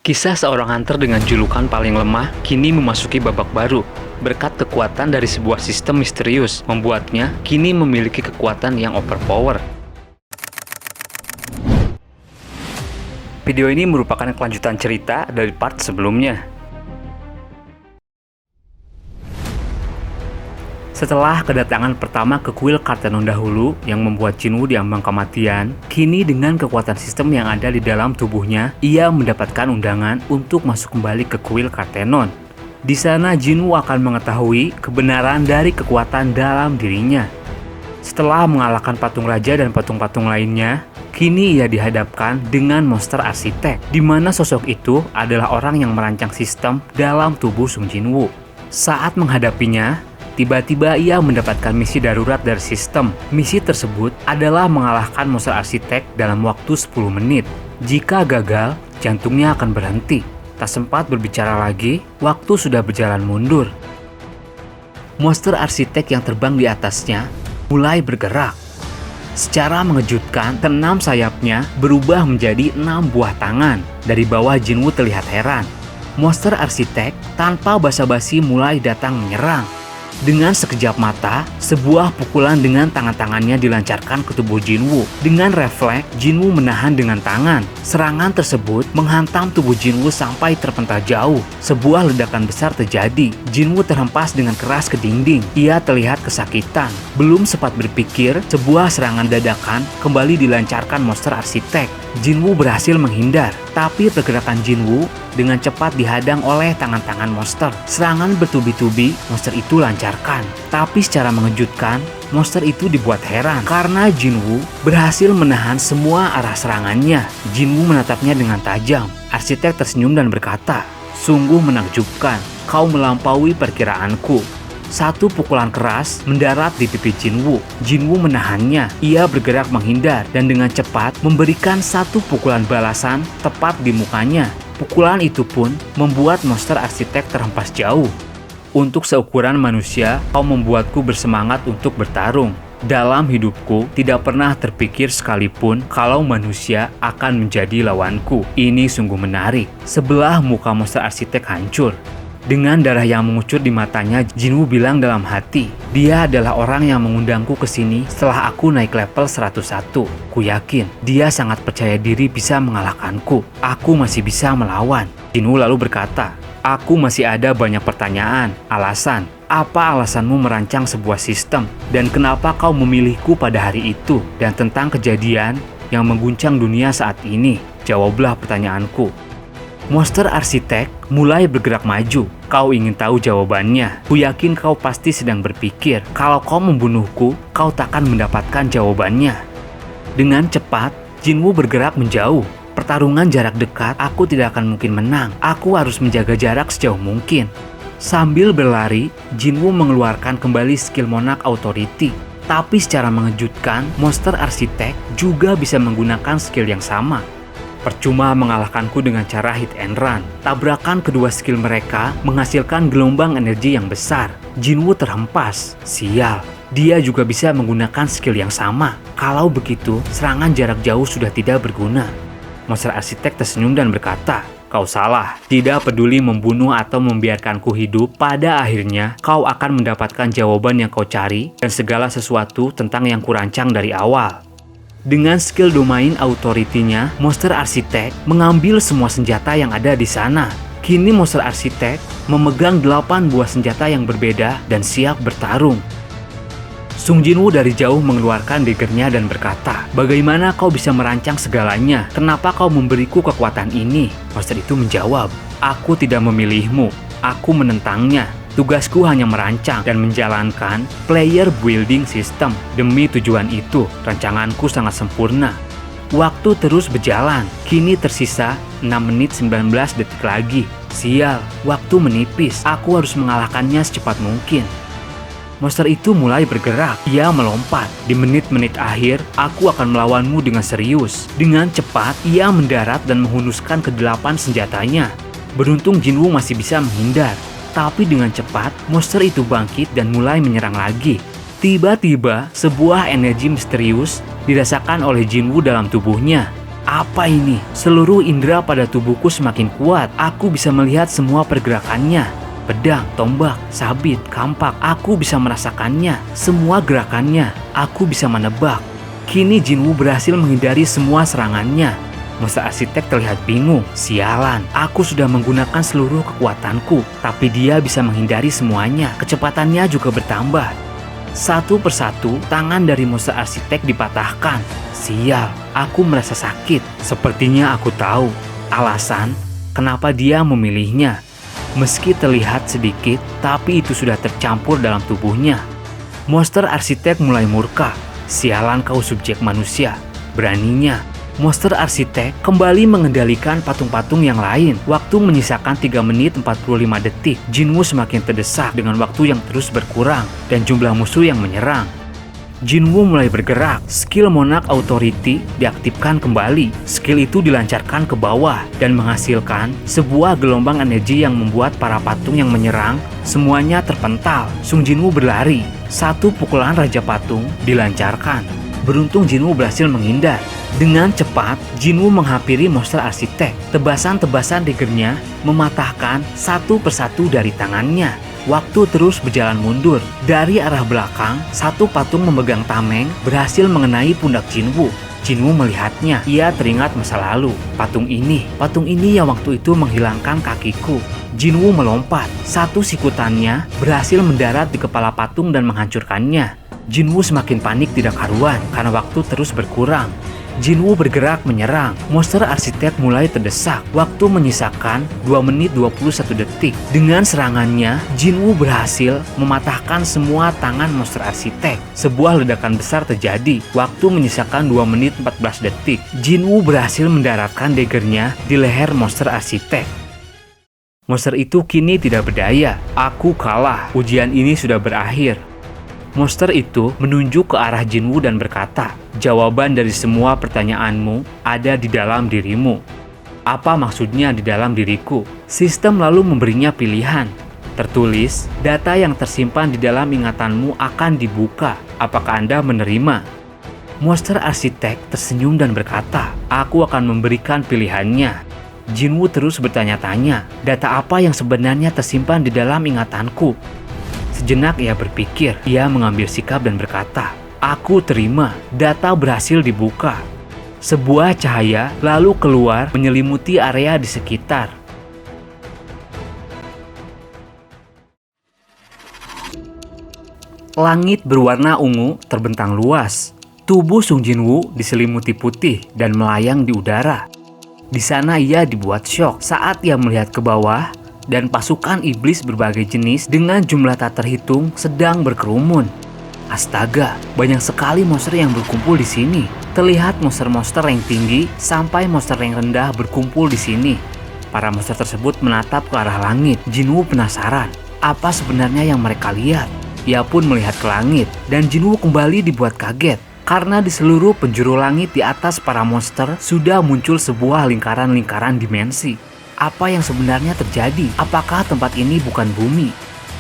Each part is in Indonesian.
Kisah seorang hunter dengan julukan paling lemah kini memasuki babak baru. Berkat kekuatan dari sebuah sistem misterius, membuatnya kini memiliki kekuatan yang overpower. Video ini merupakan kelanjutan cerita dari part sebelumnya. Setelah kedatangan pertama ke kuil Kartenon dahulu yang membuat Jinwoo diambang kematian, kini dengan kekuatan sistem yang ada di dalam tubuhnya, ia mendapatkan undangan untuk masuk kembali ke kuil Kartenon. Di sana Jinwoo akan mengetahui kebenaran dari kekuatan dalam dirinya. Setelah mengalahkan patung raja dan patung-patung lainnya, kini ia dihadapkan dengan monster arsitek, di mana sosok itu adalah orang yang merancang sistem dalam tubuh Sung Jinwoo. Saat menghadapinya, tiba-tiba ia mendapatkan misi darurat dari sistem. Misi tersebut adalah mengalahkan monster arsitek dalam waktu 10 menit. Jika gagal, jantungnya akan berhenti. Tak sempat berbicara lagi, waktu sudah berjalan mundur. Monster arsitek yang terbang di atasnya mulai bergerak. Secara mengejutkan, keenam sayapnya berubah menjadi 6 buah tangan. Dari bawah Jinwoo terlihat heran. Monster arsitek tanpa basa-basi mulai datang menyerang. Dengan sekejap mata, sebuah pukulan dengan tangan-tangannya dilancarkan ke tubuh Jinwoo. Dengan refleks, Jinwoo menahan dengan tangan. Serangan tersebut menghantam tubuh Jinwoo sampai terpental jauh. Sebuah ledakan besar terjadi. Jinwoo terhempas dengan keras ke dinding. Ia terlihat kesakitan. Belum sempat berpikir, sebuah serangan dadakan kembali dilancarkan monster arsitek. Jinwoo berhasil menghindar, tapi pergerakan Jinwoo dengan cepat dihadang oleh tangan-tangan monster. Serangan bertubi-tubi monster itu lancarkan, tapi secara mengejutkan, monster itu dibuat heran karena Jinwoo berhasil menahan semua arah serangannya. Jinwoo menatapnya dengan tajam. Arsitek tersenyum dan berkata, "Sungguh menakjubkan, kau melampaui perkiraanku." Satu pukulan keras mendarat di pipi Jinwoo. Jinwoo menahannya. Ia bergerak menghindar dan dengan cepat memberikan satu pukulan balasan tepat di mukanya. Pukulan itu pun membuat monster arsitek terhempas jauh. Untuk seukuran manusia, kau membuatku bersemangat untuk bertarung. Dalam hidupku, tidak pernah terpikir sekalipun kalau manusia akan menjadi lawanku. Ini sungguh menarik. Sebelah muka monster arsitek hancur. Dengan darah yang mengucur di matanya, Jinwoo bilang dalam hati, "Dia adalah orang yang mengundangku ke sini setelah aku naik level 101. Ku yakin dia sangat percaya diri bisa mengalahkanku. Aku masih bisa melawan." Jinwoo lalu berkata, "Aku masih ada banyak pertanyaan, alasan. Apa alasanmu merancang sebuah sistem? Dan kenapa kau memilihku pada hari itu? Dan tentang kejadian yang mengguncang dunia saat ini, jawablah pertanyaanku." Monster arsitek mulai bergerak maju. "Kau ingin tahu jawabannya? Ku yakin kau pasti sedang berpikir, kalau kau membunuhku, kau takkan mendapatkan jawabannya." Dengan cepat, Jinwoo bergerak menjauh. Pertarungan jarak dekat, aku tidak akan mungkin menang. Aku harus menjaga jarak sejauh mungkin. Sambil berlari, Jinwoo mengeluarkan kembali skill Monarch Authority. Tapi secara mengejutkan, monster arsitek juga bisa menggunakan skill yang sama. Percuma mengalahkanku dengan cara hit and run. Tabrakan kedua skill mereka menghasilkan gelombang energi yang besar. Jinwoo terhempas. Sial, dia juga bisa menggunakan skill yang sama. Kalau begitu, serangan jarak jauh sudah tidak berguna. Monster arsitek tersenyum dan berkata, "Kau salah. Tidak peduli membunuh atau membiarkanku hidup, pada akhirnya kau akan mendapatkan jawaban yang kau cari dan segala sesuatu tentang yang kurancang dari awal." Dengan skill domain authority-nya, monster arsitek mengambil semua senjata yang ada di sana. Kini monster arsitek memegang 8 buah senjata yang berbeda dan siap bertarung. Sung Jinwoo dari jauh mengeluarkan daggernya dan berkata, "Bagaimana kau bisa merancang segalanya? Kenapa kau memberiku kekuatan ini?" Monster itu menjawab, "Aku tidak memilihmu. Aku menentangnya. Tugasku hanya merancang dan menjalankan player building system. Demi tujuan itu, rancanganku sangat sempurna." Waktu terus berjalan. Kini tersisa 6 menit 19 detik lagi. Sial, waktu menipis. Aku harus mengalahkannya secepat mungkin. Monster itu mulai bergerak. Ia melompat. "Di menit-menit akhir, aku akan melawanmu dengan serius." Dengan cepat, ia mendarat dan menghunuskan ke-8 senjatanya. Beruntung Jinwoo masih bisa menghindar. Tapi dengan cepat, monster itu bangkit dan mulai menyerang lagi. Tiba-tiba, sebuah energi misterius dirasakan oleh Jinwoo dalam tubuhnya. Apa ini? Seluruh indera pada tubuhku semakin kuat. Aku bisa melihat semua pergerakannya. Pedang, tombak, sabit, kampak, aku bisa merasakannya. Semua gerakannya, aku bisa menebak. Kini Jinwoo berhasil menghindari semua serangannya. Monster arsitek terlihat bingung. Sialan, aku sudah menggunakan seluruh kekuatanku, tapi dia bisa menghindari semuanya. Kecepatannya juga bertambah. Satu persatu, tangan dari monster arsitek dipatahkan. Sial, aku merasa sakit. Sepertinya aku tahu alasan kenapa dia memilihnya. Meski terlihat sedikit, tapi itu sudah tercampur dalam tubuhnya. Monster arsitek mulai murka. Sialan kau subjek manusia. Beraninya. Monster arsitek kembali mengendalikan patung-patung yang lain. Waktu menyisakan 3 menit 45 detik. Jinwoo semakin terdesak dengan waktu yang terus berkurang dan jumlah musuh yang menyerang. Jinwoo mulai bergerak. Skill Monarch Authority diaktifkan kembali. Skill itu dilancarkan ke bawah dan menghasilkan sebuah gelombang energi yang membuat para patung yang menyerang semuanya terpental. Sung Jinwoo berlari. Satu pukulan Raja Patung dilancarkan. Beruntung Jinwoo berhasil menghindar. Dengan cepat, Jinwoo menghampiri monster arsitek. Tebasan-tebasan daggernya mematahkan satu persatu dari tangannya. Waktu terus berjalan mundur. Dari arah belakang, satu patung memegang tameng berhasil mengenai pundak Jinwoo. Jinwoo melihatnya. Ia teringat masa lalu. Patung ini yang waktu itu menghilangkan kakiku. Jinwoo melompat. Satu sikutannya berhasil mendarat di kepala patung dan menghancurkannya. Jinwoo semakin panik tidak karuan karena waktu terus berkurang. Jinwoo bergerak menyerang. Monster arsitek mulai terdesak. Waktu menyisakan 2 menit 21 detik. Dengan serangannya, Jinwoo berhasil mematahkan semua tangan monster arsitek. Sebuah ledakan besar terjadi. Waktu menyisakan 2 menit 14 detik. Jinwoo berhasil mendaratkan daggernya di leher monster arsitek. Monster itu kini tidak berdaya. Aku kalah. Ujian ini sudah berakhir. Monster itu menunjuk ke arah Jinwoo dan berkata, jawaban dari semua pertanyaanmu ada di dalam dirimu. Apa maksudnya di dalam diriku? Sistem lalu memberinya pilihan. Tertulis, data yang tersimpan di dalam ingatanmu akan dibuka. Apakah Anda menerima? Monster arsitek tersenyum dan berkata, aku akan memberikan pilihannya. Jinwoo terus bertanya-tanya, data apa yang sebenarnya tersimpan di dalam ingatanku? Sejenak ia berpikir, ia mengambil sikap dan berkata, aku terima, data berhasil dibuka. Sebuah cahaya lalu keluar menyelimuti area di sekitar. Langit berwarna ungu terbentang luas. Tubuh Sung Jinwoo diselimuti putih dan melayang di udara. Di sana ia dibuat syok saat ia melihat ke bawah dan pasukan iblis berbagai jenis dengan jumlah tak terhitung sedang berkerumun. Astaga, banyak sekali monster yang berkumpul di sini. Terlihat monster-monster yang tinggi sampai monster yang rendah berkumpul di sini. Para monster tersebut menatap ke arah langit. Jinwoo penasaran, apa sebenarnya yang mereka lihat? Ia pun melihat ke langit dan Jinwoo kembali dibuat kaget. Karena di seluruh penjuru langit di atas para monster sudah muncul sebuah lingkaran-lingkaran dimensi. Apa yang sebenarnya terjadi? Apakah tempat ini bukan bumi?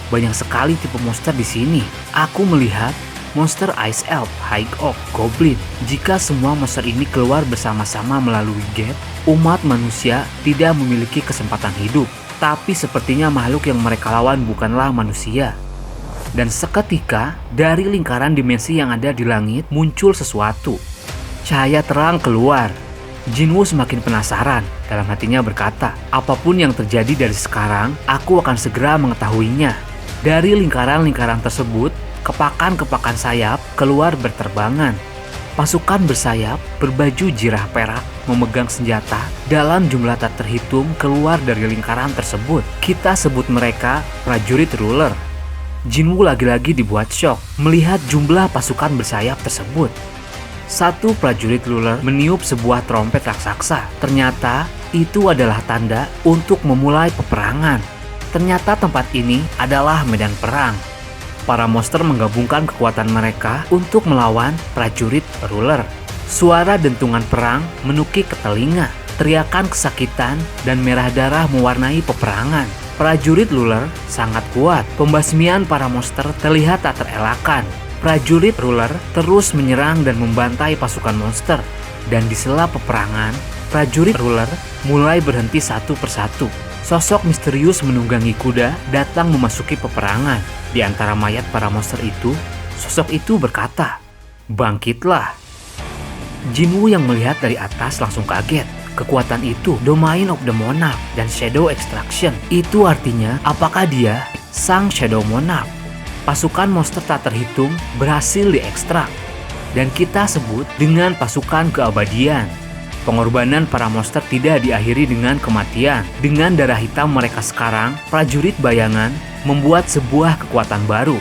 Banyak sekali tipe monster di sini. Aku melihat monster Ice Elf, High Oak, Goblin. Jika semua monster ini keluar bersama-sama melalui gate, umat manusia tidak memiliki kesempatan hidup. Tapi sepertinya makhluk yang mereka lawan bukanlah manusia. Dan seketika, dari lingkaran dimensi yang ada di langit muncul sesuatu. Cahaya terang keluar. Jinwoo semakin penasaran. Dalam hatinya berkata, apapun yang terjadi dari sekarang, aku akan segera mengetahuinya. Dari lingkaran-lingkaran tersebut, kepakan-kepakan sayap keluar berterbangan. Pasukan bersayap, berbaju jirah perak, memegang senjata, dalam jumlah tak terhitung keluar dari lingkaran tersebut. Kita sebut mereka prajurit ruler. Jinwoo lagi-lagi dibuat syok melihat jumlah pasukan bersayap tersebut. Satu prajurit ruler meniup sebuah trompet raksasa. Ternyata itu adalah tanda untuk memulai peperangan. Ternyata tempat ini adalah medan perang. Para monster menggabungkan kekuatan mereka untuk melawan prajurit ruler. Suara dentungan perang menukik ke telinga. Teriakan kesakitan dan merah darah mewarnai peperangan. Prajurit ruler sangat kuat. Pembasmian para monster terlihat tak terelakkan. Prajurit ruler terus menyerang dan membantai pasukan monster. Dan di sela peperangan, prajurit ruler mulai berhenti satu persatu. Sosok misterius menunggangi kuda datang memasuki peperangan. Di antara mayat para monster itu, sosok itu berkata, "Bangkitlah." Jinwoo yang melihat dari atas langsung kaget. Kekuatan itu Domain of the Monarch dan Shadow Extraction. Itu artinya apakah dia sang Shadow Monarch? Pasukan monster tak terhitung berhasil diekstrak. Dan kita sebut dengan pasukan keabadian. Pengorbanan para monster tidak diakhiri dengan kematian. Dengan darah hitam mereka sekarang, prajurit bayangan membuat sebuah kekuatan baru.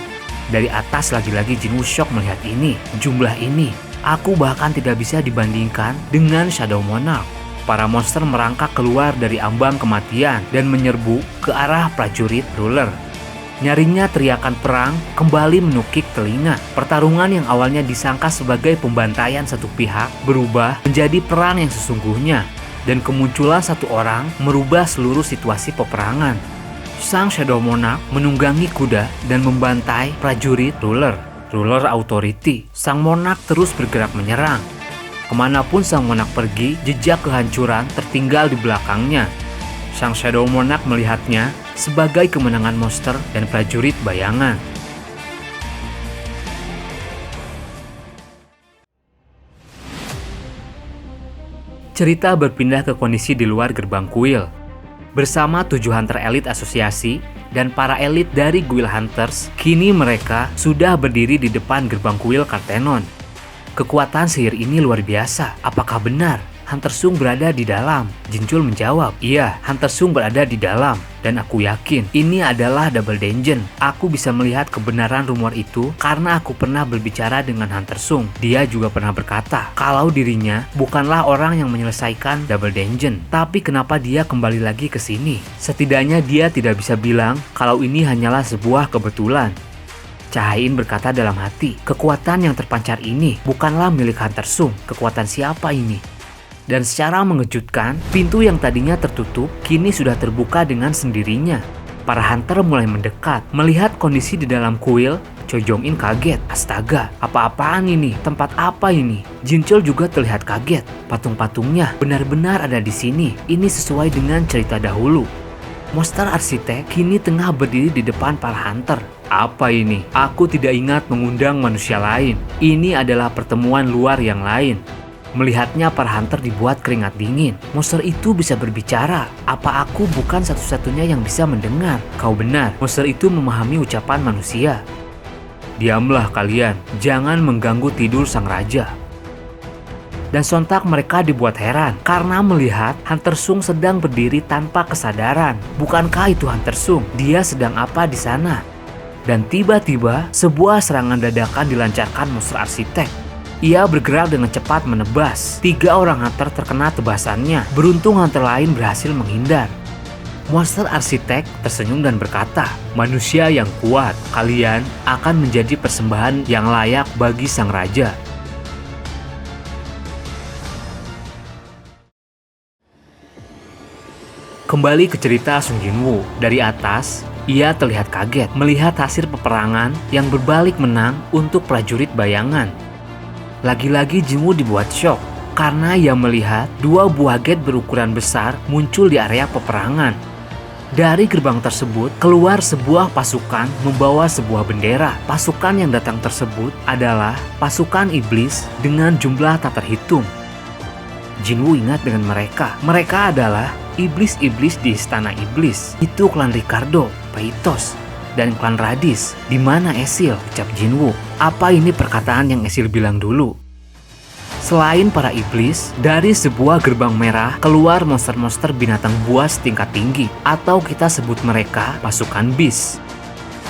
Dari atas lagi-lagi Jinwoo shock melihat ini. Jumlah ini, aku bahkan tidak bisa dibandingkan dengan Shadow Monarch. Para monster merangkak keluar dari ambang kematian dan menyerbu ke arah prajurit ruler. Nyaringnya teriakan perang kembali menukik telinga. Pertarungan yang awalnya disangka sebagai pembantaian satu pihak berubah menjadi perang yang sesungguhnya. Dan kemunculan satu orang merubah seluruh situasi peperangan. Sang Shadow Monarch menunggangi kuda dan membantai prajurit ruler authority. Sang Monarch terus bergerak menyerang. Kemanapun sang Monarch pergi, jejak kehancuran tertinggal di belakangnya. Sang Shadow Monarch melihatnya sebagai kemenangan monster dan prajurit bayangan. Cerita berpindah ke kondisi di luar gerbang kuil. Bersama 7 hunter elit asosiasi dan para elit dari Guild Hunters, kini mereka sudah berdiri di depan gerbang kuil Kartenon. Kekuatan sihir ini luar biasa. Apakah benar Hunter Sung berada di dalam? Jinchul menjawab, "Iya, Hunter Sung berada di dalam. Dan aku yakin ini adalah Double Dungeon. Aku bisa melihat kebenaran rumor itu karena aku pernah berbicara dengan Hunter Sung. Dia juga pernah berkata kalau dirinya bukanlah orang yang menyelesaikan Double Dungeon. Tapi kenapa dia kembali lagi ke sini? Setidaknya dia tidak bisa bilang kalau ini hanyalah sebuah kebetulan." Cahain berkata dalam hati, kekuatan yang terpancar ini bukanlah milik Hunter Sung. Kekuatan siapa ini? Dan secara mengejutkan, pintu yang tadinya tertutup kini sudah terbuka dengan sendirinya. Para hunter mulai mendekat. Melihat kondisi di dalam kuil, Cho Jong In kaget. Astaga, apa-apaan ini? Tempat apa ini? Jinchul juga terlihat kaget. Patung-patungnya benar-benar ada di sini. Ini sesuai dengan cerita dahulu. Monster Arsitek kini tengah berdiri di depan para hunter. Apa ini? Aku tidak ingat mengundang manusia lain. Ini adalah pertemuan luar yang lain. Melihatnya para hunter dibuat keringat dingin. Monster itu bisa berbicara. Apa aku bukan satu-satunya yang bisa mendengar? Kau benar, monster itu memahami ucapan manusia. Diamlah kalian, jangan mengganggu tidur sang raja. Dan sontak mereka dibuat heran karena melihat Hunter Sung sedang berdiri tanpa kesadaran. Bukankah itu Hunter Sung? Dia sedang apa di sana? Dan tiba-tiba sebuah serangan dadakan dilancarkan monster arsitek. Ia bergerak dengan cepat menebas. 3 orang hunter terkena tebasannya. Beruntung hunter lain berhasil menghindar. Monster arsitek tersenyum dan berkata, "Manusia yang kuat, kalian akan menjadi persembahan yang layak bagi sang raja." Kembali ke cerita Sung Jinwoo. Dari atas, ia terlihat kaget melihat hasil peperangan yang berbalik menang untuk prajurit bayangan. Lagi-lagi Jinwoo dibuat shock karena ia melihat 2 buah gate berukuran besar muncul di area peperangan. Dari gerbang tersebut keluar sebuah pasukan membawa sebuah bendera. Pasukan yang datang tersebut adalah pasukan iblis dengan jumlah tak terhitung. Jinwoo ingat dengan mereka. Mereka adalah iblis-iblis di istana iblis. Itu klan Ricardo, Paitos, dan klan Radis. Di mana Esil? Ucap Jinwoo. Apa ini perkataan yang Esil bilang dulu? Selain para iblis, dari sebuah gerbang merah keluar monster-monster binatang buas tingkat tinggi, atau kita sebut mereka pasukan beast.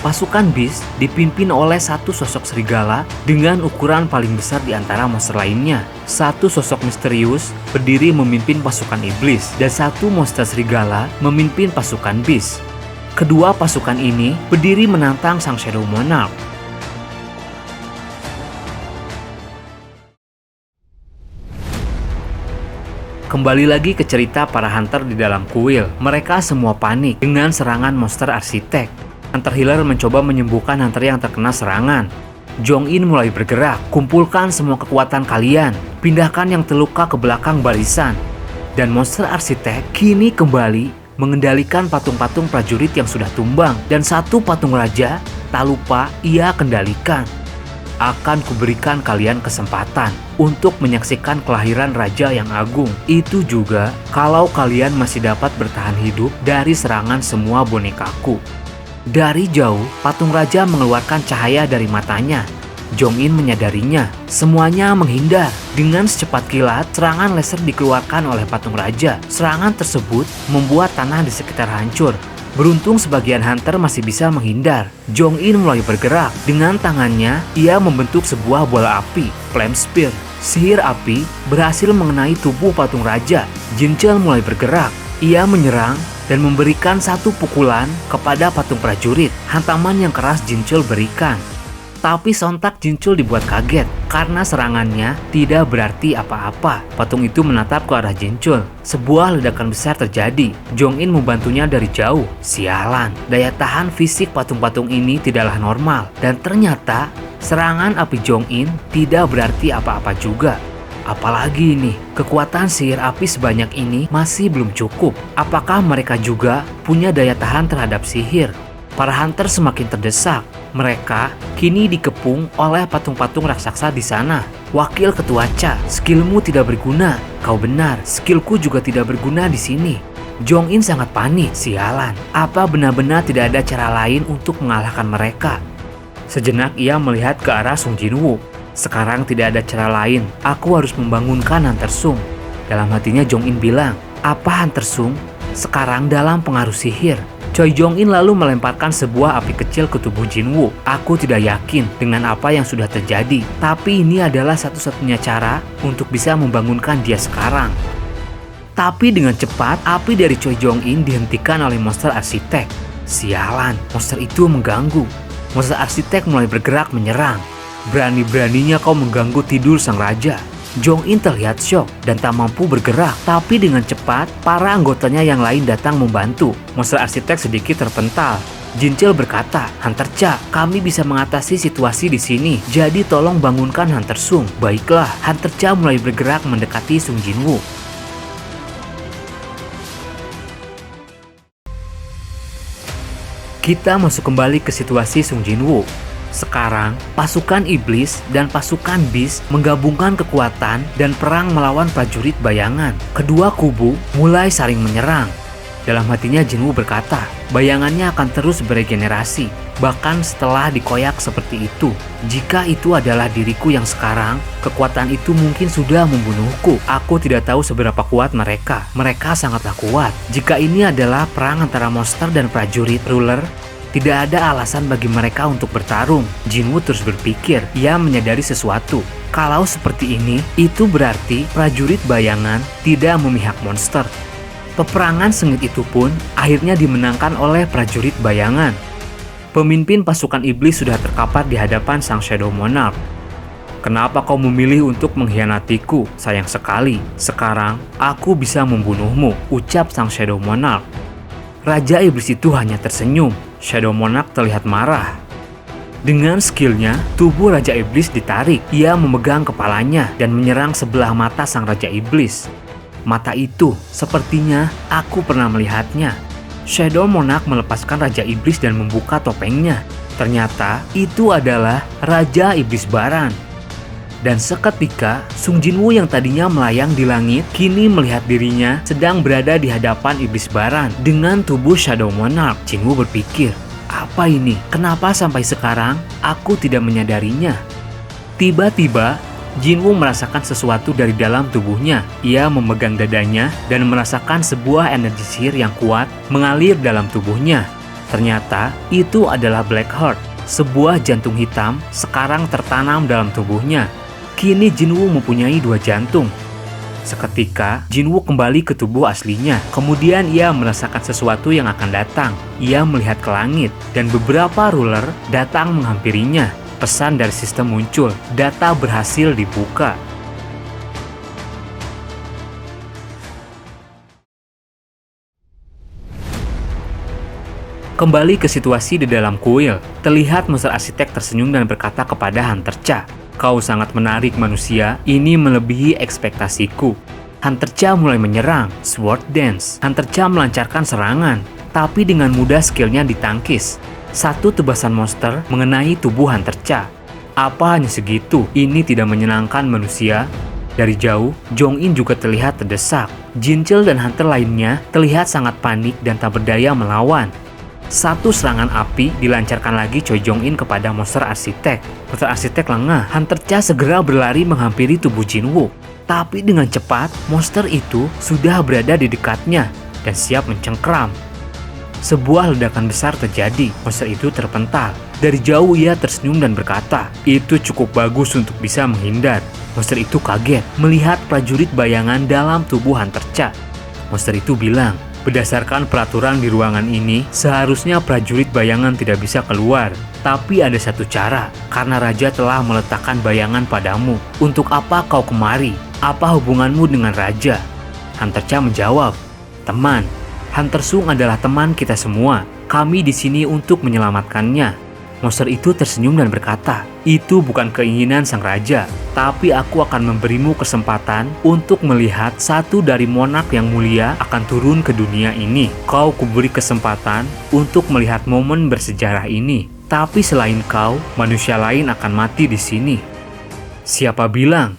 Pasukan beast dipimpin oleh satu sosok serigala dengan ukuran paling besar di antara monster lainnya. Satu sosok misterius berdiri memimpin pasukan iblis, dan satu monster serigala memimpin pasukan beast. Kedua pasukan ini berdiri menantang sang Shadow Monarch. Kembali lagi ke cerita para hunter di dalam kuil. Mereka semua panik dengan serangan monster arsitek. Hunter healer mencoba menyembuhkan hunter yang terkena serangan. Jong-in mulai bergerak. Kumpulkan semua kekuatan kalian. Pindahkan yang terluka ke belakang barisan. Dan monster arsitek kini kembali mengendalikan patung-patung prajurit yang sudah tumbang. Dan satu patung raja, tak lupa ia kendalikan. Akan kuberikan kalian kesempatan untuk menyaksikan kelahiran raja yang agung. Itu juga kalau kalian masih dapat bertahan hidup dari serangan semua bonekaku. Dari jauh, patung raja mengeluarkan cahaya dari matanya. Jong-in menyadarinya. Semuanya menghindar. Dengan secepat kilat, serangan laser dikeluarkan oleh patung raja. Serangan tersebut membuat tanah di sekitar hancur. Beruntung sebagian hunter masih bisa menghindar. Jong-in mulai bergerak. Dengan tangannya, ia membentuk sebuah bola api, Flame Spear. Sihir api berhasil mengenai tubuh patung raja. Jinchul mulai bergerak. Ia menyerang dan memberikan satu pukulan kepada patung prajurit. Hantaman yang keras Jinchul berikan. Tapi sontak Jinchul dibuat kaget karena serangannya tidak berarti apa-apa. Patung itu menatap ke arah Jinchul. Sebuah ledakan besar terjadi. Jong-in membantunya dari jauh. Sialan, daya tahan fisik patung-patung ini tidaklah normal. Dan ternyata serangan api Jong-in tidak berarti apa-apa juga. Apalagi ini, kekuatan sihir api sebanyak ini masih belum cukup. Apakah mereka juga punya daya tahan terhadap sihir? Para hunter semakin terdesak. Mereka kini dikepung oleh patung-patung raksasa di sana. Wakil Ketua Cha, skillmu tidak berguna. Kau benar, skillku juga tidak berguna di sini. Jong-in sangat panik. Sialan, apa benar-benar tidak ada cara lain untuk mengalahkan mereka? Sejenak ia melihat ke arah Sung Jinwoo. Sekarang tidak ada cara lain. Aku harus membangunkan Hunter Sung. Dalam hatinya Jong-in bilang, apa Hunter Sung sekarang dalam pengaruh sihir? Choi Jong-in lalu melemparkan sebuah api kecil ke tubuh Jinwoo. Aku tidak yakin dengan apa yang sudah terjadi, tapi ini adalah satu-satunya cara untuk bisa membangunkan dia sekarang. Tapi dengan cepat, api dari Choi Jong-in dihentikan oleh monster arsitek. Sialan, monster itu mengganggu. Monster arsitek mulai bergerak menyerang. Berani-beraninya kau mengganggu tidur sang raja. Jong-in terlihat syok dan tak mampu bergerak, tapi dengan cepat para anggotanya yang lain datang membantu. Monster arsitek sedikit terpental. Jinchul berkata, Hunter Cha, kami bisa mengatasi situasi di sini, jadi tolong bangunkan Hunter Sung. Baiklah, Hunter Cha mulai bergerak mendekati Sung Jinwoo. Kita masuk kembali ke situasi Sung Jinwoo. Sekarang, pasukan iblis dan pasukan beast menggabungkan kekuatan dan perang melawan prajurit bayangan. Kedua kubu mulai saling menyerang. Dalam hatinya Jinwoo berkata, bayangannya akan terus beregenerasi, bahkan setelah dikoyak seperti itu. Jika itu adalah diriku yang sekarang, kekuatan itu mungkin sudah membunuhku. Aku tidak tahu seberapa kuat mereka. Mereka sangatlah kuat. Jika ini adalah perang antara monster dan prajurit ruler, tidak ada alasan bagi mereka untuk bertarung. Jinwoo terus berpikir. Ia menyadari sesuatu. Kalau seperti ini, itu berarti prajurit bayangan tidak memihak monster. Peperangan sengit itu pun akhirnya dimenangkan oleh prajurit bayangan. Pemimpin pasukan iblis sudah terkapar di hadapan sang Shadow Monarch. Kenapa kau memilih untuk mengkhianatiku? Sayang sekali. Sekarang, aku bisa membunuhmu, ucap sang Shadow Monarch. Raja iblis itu hanya tersenyum. Shadow Monarch terlihat marah. Dengan skillnya, tubuh Raja Iblis ditarik. Ia memegang kepalanya dan menyerang sebelah mata sang Raja Iblis. Mata itu, sepertinya aku pernah melihatnya. Shadow Monarch melepaskan Raja Iblis dan membuka topengnya. Ternyata, itu adalah Raja Iblis Baran. Dan seketika, Sung Jinwoo yang tadinya melayang di langit, kini melihat dirinya sedang berada di hadapan Iblis Baran dengan tubuh Shadow Monarch. Jinwoo berpikir, apa ini? Kenapa sampai sekarang aku tidak menyadarinya? Tiba-tiba, Jinwoo merasakan sesuatu dari dalam tubuhnya. Ia memegang dadanya dan merasakan sebuah energi sihir yang kuat mengalir dalam tubuhnya. Ternyata, itu adalah Black Heart. Sebuah jantung hitam sekarang tertanam dalam tubuhnya. Kini Jinwoo mempunyai 2 jantung. Seketika, Jinwoo kembali ke tubuh aslinya. Kemudian ia merasakan sesuatu yang akan datang. Ia melihat ke langit, dan beberapa ruler datang menghampirinya. Pesan dari sistem muncul, data berhasil dibuka. Kembali ke situasi di dalam kuil, terlihat monster arsitek tersenyum dan berkata kepada Hunter Cha, "Kau sangat menarik manusia, ini melebihi ekspektasiku." Hunter Cha mulai menyerang, Sword Dance. Hunter Cha melancarkan serangan, tapi dengan mudah skillnya ditangkis. Satu tebasan monster mengenai tubuh Hunter Cha. Apa hanya segitu? Ini tidak menyenangkan manusia. Dari jauh, Jong In juga terlihat terdesak. Jinchil dan hunter lainnya terlihat sangat panik dan tak berdaya melawan. Satu serangan api dilancarkan lagi Choi Jong In kepada monster arsitek. Monster arsitek lengah. Hunter Cha segera berlari menghampiri tubuh Jinwoo. Tapi dengan cepat, monster itu sudah berada di dekatnya dan siap mencengkram. Sebuah ledakan besar terjadi, monster itu terpental. Dari jauh ia tersenyum dan berkata, "Itu cukup bagus untuk bisa menghindar." Monster itu kaget melihat prajurit bayangan dalam tubuh Hunter Cha. Monster itu bilang, "Berdasarkan peraturan di ruangan ini, seharusnya prajurit bayangan tidak bisa keluar. Tapi ada satu cara, karena raja telah meletakkan bayangan padamu. Untuk apa kau kemari? Apa hubunganmu dengan raja?" Hunter Cha menjawab, "Teman, Hunter Sung adalah teman kita semua. Kami di sini untuk menyelamatkannya." Monster itu tersenyum dan berkata, "Itu bukan keinginan sang raja, tapi aku akan memberimu kesempatan untuk melihat satu dari monark yang mulia akan turun ke dunia ini. Kau kuberi kesempatan untuk melihat momen bersejarah ini. Tapi selain kau, manusia lain akan mati di sini." Siapa bilang?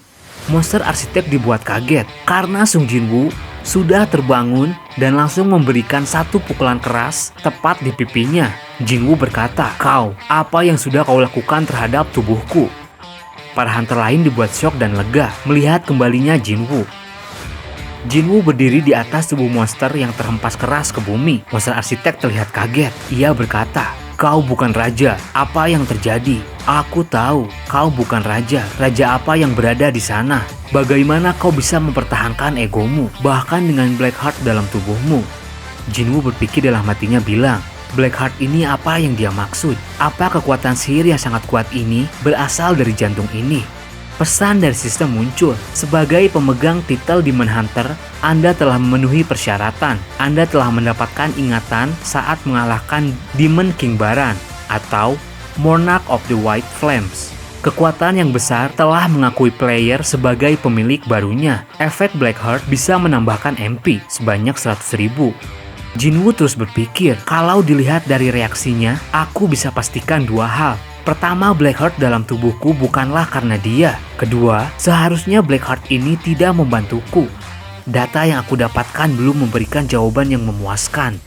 Monster arsitek dibuat kaget karena Sung Jinwoo sudah terbangun dan langsung memberikan satu pukulan keras tepat di pipinya. Jinwoo berkata, "Kau, apa yang sudah kau lakukan terhadap tubuhku?" Para hunter lain dibuat syok dan lega melihat kembalinya Jinwoo. Jinwoo berdiri di atas tubuh monster yang terhempas keras ke bumi. Monster arsitek terlihat kaget. Ia berkata, "Kau bukan raja. Apa yang terjadi?" "Aku tahu, kau bukan raja. Raja apa yang berada di sana? Bagaimana kau bisa mempertahankan egomu, bahkan dengan Blackheart dalam tubuhmu?" Jinwoo berpikir dalam hatinya bilang, "Blackheart ini apa yang dia maksud? Apa kekuatan sihir yang sangat kuat ini berasal dari jantung ini?" Pesan dari sistem muncul. Sebagai pemegang titel Demon Hunter, Anda telah memenuhi persyaratan. Anda telah mendapatkan ingatan saat mengalahkan Demon King Baran atau Monarch of the White Flames. Kekuatan yang besar telah mengakui player sebagai pemilik barunya. Efek Blackheart bisa menambahkan MP sebanyak 100.000. Jinwoo terus berpikir, kalau dilihat dari reaksinya, aku bisa pastikan dua hal. Pertama, Blackheart dalam tubuhku bukanlah karena dia. Kedua, seharusnya Blackheart ini tidak membantuku. Data yang aku dapatkan belum memberikan jawaban yang memuaskan.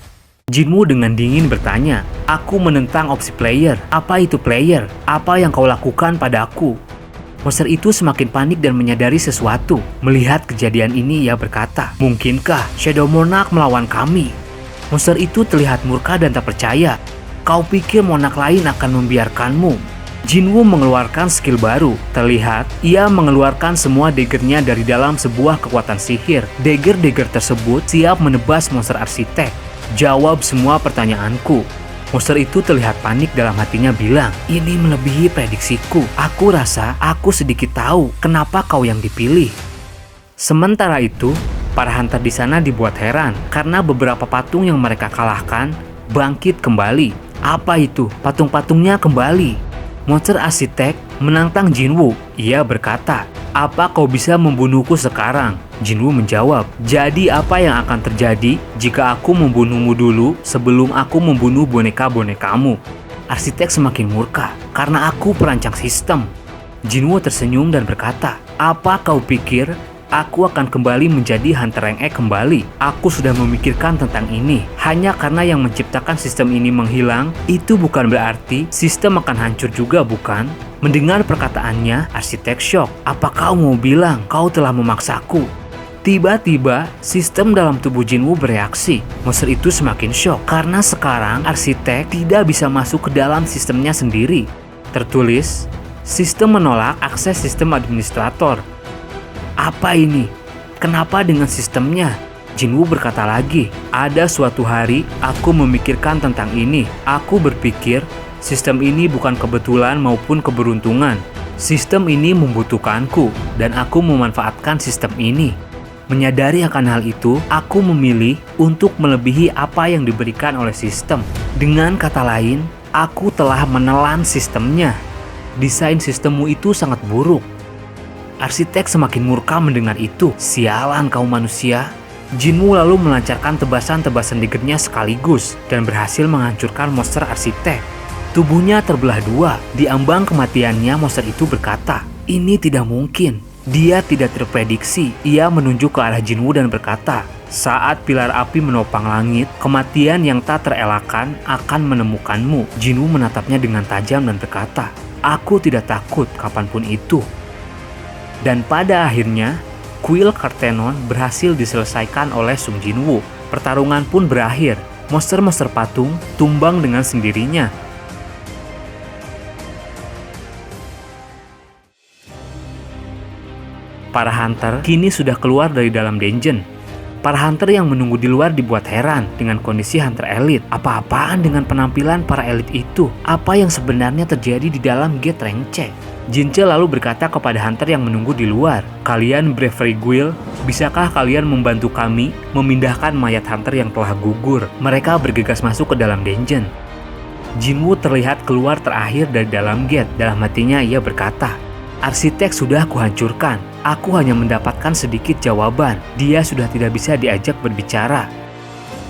Jinwoo dengan dingin bertanya, "Aku menentang opsi player. Apa itu player? Apa yang kau lakukan padaku?" Monster itu semakin panik dan menyadari sesuatu. Melihat kejadian ini, ia berkata, "Mungkinkah Shadow Monarch melawan kami?" Monster itu terlihat murka dan tak percaya. "Kau pikir monark lain akan membiarkanmu?" Jinwoo mengeluarkan skill baru. Terlihat, ia mengeluarkan semua daggernya dari dalam sebuah kekuatan sihir. Dagger-dagger tersebut siap menebas monster arsitek. "Jawab semua pertanyaanku." Monster itu terlihat panik dalam hatinya bilang, "Ini melebihi prediksiku. Aku rasa aku sedikit tahu kenapa kau yang dipilih." Sementara itu, para hunter di sana dibuat heran karena beberapa patung yang mereka kalahkan bangkit kembali. Apa itu? Patung-patungnya kembali. Monster arsitek menantang Jinwoo. Ia berkata, "Apa kau bisa membunuhku sekarang?" Jinwoo menjawab, "Jadi apa yang akan terjadi jika aku membunuhmu dulu sebelum aku membunuh boneka-bonekamu?" Arsitek semakin murka karena aku perancang sistem. Jinwoo tersenyum dan berkata, "Apa kau pikir aku akan kembali menjadi Hunter Rank E kembali? Aku sudah memikirkan tentang ini. Hanya karena yang menciptakan sistem ini menghilang, itu bukan berarti sistem akan hancur juga, bukan?" Mendengar perkataannya, arsitek syok. "Apa kau mau bilang kau telah memaksaku?" Tiba-tiba, sistem dalam tubuh Jinwoo bereaksi. Monster itu semakin syok karena sekarang arsitek tidak bisa masuk ke dalam sistemnya sendiri. Tertulis, "Sistem menolak akses sistem administrator." Apa ini? Kenapa dengan sistemnya? Jinwoo berkata lagi, "Ada suatu hari aku memikirkan tentang ini. Aku berpikir sistem ini bukan kebetulan maupun keberuntungan. Sistem ini membutuhkanku dan aku memanfaatkan sistem ini." Menyadari akan hal itu, aku memilih untuk melebihi apa yang diberikan oleh sistem. Dengan kata lain, aku telah menelan sistemnya. Desain sistemmu itu sangat buruk. Arsitek semakin murka mendengar itu. Sialan kau manusia. Jinwoo lalu melancarkan tebasan-tebasan daggernya sekaligus dan berhasil menghancurkan monster arsitek. Tubuhnya terbelah dua. Di ambang kematiannya, monster itu berkata, "Ini tidak mungkin." Dia tidak terprediksi. Ia menunjuk ke arah Jinwoo dan berkata, "Saat pilar api menopang langit, kematian yang tak terelakkan akan menemukanmu." Jinwoo menatapnya dengan tajam dan berkata, "Aku tidak takut kapanpun itu." Dan pada akhirnya, kuil Kartenon berhasil diselesaikan oleh Sung Jinwoo. Pertarungan pun berakhir. Monster-monster patung tumbang dengan sendirinya. Para hunter kini sudah keluar dari dalam dungeon. Para hunter yang menunggu di luar dibuat heran dengan kondisi hunter elit. Apa-apaan dengan penampilan para elit itu? Apa yang sebenarnya terjadi di dalam gate rank C? Jinche lalu berkata kepada hunter yang menunggu di luar, "Kalian Bravery Guild, bisakah kalian membantu kami memindahkan mayat hunter yang telah gugur?" Mereka bergegas masuk ke dalam dungeon. Jinwoo terlihat keluar terakhir dari dalam gate. Dalam hatinya ia berkata, "Arsitek sudah kuhancurkan. Aku hanya mendapatkan sedikit jawaban. Dia sudah tidak bisa diajak berbicara."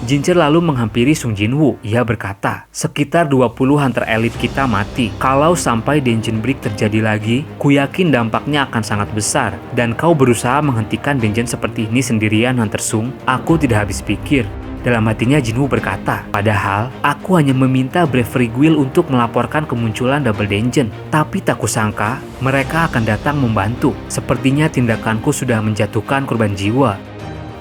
Jinche lalu menghampiri Sung Jinwoo. Ia berkata, "Sekitar 20 hunter elit kita mati. Kalau sampai dungeon break terjadi lagi, ku yakin dampaknya akan sangat besar. Dan kau berusaha menghentikan dungeon seperti ini sendirian, Hunter Sung. Aku tidak habis pikir." Dalam hatinya Jinwoo berkata, "Padahal aku hanya meminta Bravery Guild untuk melaporkan kemunculan double dungeon. Tapi tak kusangka mereka akan datang membantu. Sepertinya tindakanku sudah menjatuhkan korban jiwa."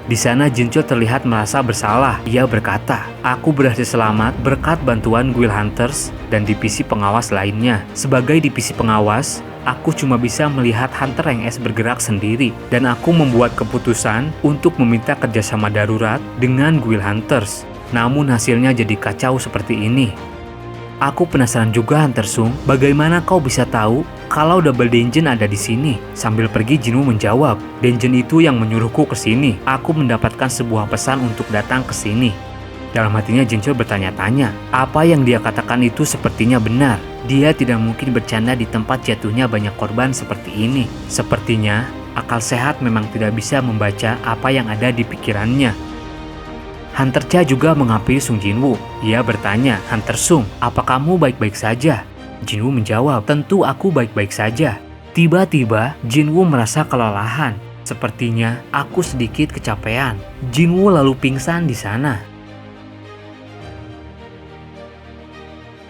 Di sana Jincho terlihat merasa bersalah. Ia berkata, "Aku berhasil selamat berkat bantuan Guild Hunters dan divisi pengawas lainnya. Sebagai divisi pengawas, aku cuma bisa melihat Hunter Rank S bergerak sendiri, dan aku membuat keputusan untuk meminta kerjasama darurat dengan Guild Hunters. Namun hasilnya jadi kacau seperti ini. Aku penasaran juga, Hunter Sung, bagaimana kau bisa tahu kalau double dungeon ada di sini?" Sambil pergi, Jinwoo menjawab, "Dungeon itu yang menyuruhku ke sini. Aku mendapatkan sebuah pesan untuk datang ke sini." Dalam hatinya Jincho bertanya-tanya, apa yang dia katakan itu sepertinya benar. Dia tidak mungkin bercanda di tempat jatuhnya banyak korban seperti ini. Sepertinya akal sehat memang tidak bisa membaca apa yang ada di pikirannya. Hunter Cha juga menghampiri Sung Jinwoo. Ia bertanya, "Hunter Sung, apa kamu baik-baik saja?" Jinwoo menjawab, "Tentu aku baik-baik saja." Tiba-tiba Jinwoo merasa kelelahan. Sepertinya aku sedikit kecapean. Jinwoo lalu pingsan di sana.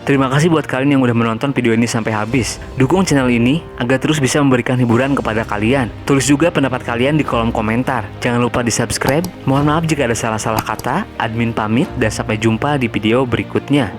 Terima kasih buat kalian yang udah menonton video ini sampai habis. Dukung channel ini agar terus bisa memberikan hiburan kepada kalian. Tulis juga pendapat kalian di kolom komentar. Jangan lupa di subscribe. Mohon maaf jika ada salah-salah kata. Admin pamit dan sampai jumpa di video berikutnya.